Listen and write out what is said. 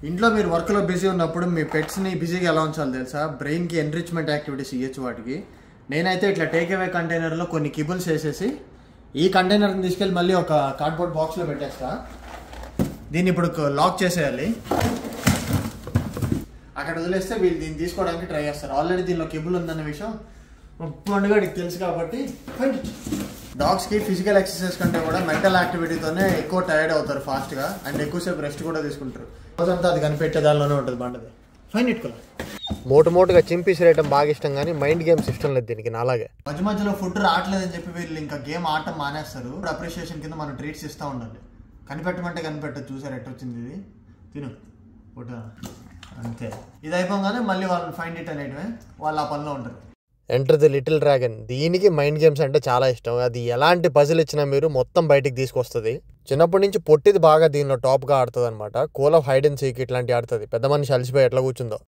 ఇంట్లో మీరు వర్క్లో బిజీ ఉన్నప్పుడు మీ పెట్స్ని బిజీగా ఎలా ఉంచాలో తెలుసా? బ్రెయిన్కి ఎన్రిచ్మెంట్ యాక్టివిటీస్ ఇవ్వచ్చు వాటికి. నేనైతే ఇట్లా టేక్ అవే కంటైనర్లో కొన్ని కిబుల్స్ వేసేసి ఈ కంటైనర్ని తీసుకెళ్ళి మళ్ళీ ఒక కార్డ్బోర్డ్ బాక్స్లో పెట్టేస్తా. దీన్ని ఇప్పుడు లాక్ చేసేయాలి. అక్కడ వదిలేస్తే వీళ్ళు దీన్ని తీసుకోవడానికి ట్రై చేస్తారు. ఆల్రెడీ దీనిలో కిబుల్ ఉందన్న విషయం పండుగడికి తెలుసు కాబట్టి. డాగ్స్కి ఫిజికల్ ఎక్సర్సైజ్ కంటే కూడా మెంటల్ యాక్టివిటీతోనే ఎక్కువ టైర్డ్ అవుతారు ఫాస్ట్గా, అండ్ ఎక్కువసేపు రెస్ట్ కూడా తీసుకుంటారు. రోజంతా అది కనిపెట్టే దానిలోనే ఉంటుంది బండది. ఫైన్ ఇట్టుకోవాలి. మోటుగా చింపేసి రేయటం బాగా ఇష్టం, కానీ మైండ్ గేమ్స్ ఇష్టం లేదు దీనికి. అలాగే మధ్య మధ్యలో ఫుడ్ రావట్లేదని చెప్పి వీళ్ళు ఇంకా గేమ్ ఆడటం మానేస్తారు. ఇప్పుడు అప్రిషియేషన్ కింద మనం ట్రీట్స్ ఇస్తూ ఉండాలి. కనిపెట్టమంటే కనిపెట్టదు. చూసారు ఎట్టొచ్చింది ఇది, తిను ఫుడ్ అంతే. ఇది అయిపోగానే మళ్ళీ వాళ్ళని ఫైండ్ ఇట్ అనేటివే, వాళ్ళు ఆ పనిలో ఉంటారు. Enter the little dragon. దీనికి మైండ్ గేమ్స్ అంటే చాలా ఇష్టం. అది ఎలాంటి పజిల్ ఇచ్చినా మీరు మొత్తం బయటికి తీసుకొస్తుంది. చిన్నప్పటి నుంచి పొట్టిది బాగా దీనిలో టాప్గా ఆడుతుంది అనమాట. Coal of hide and seek ఇట్లాంటి ఆడుతుంది. పెద్ద మనిషి అలసిపోయి ఎట్లా కూర్చుందో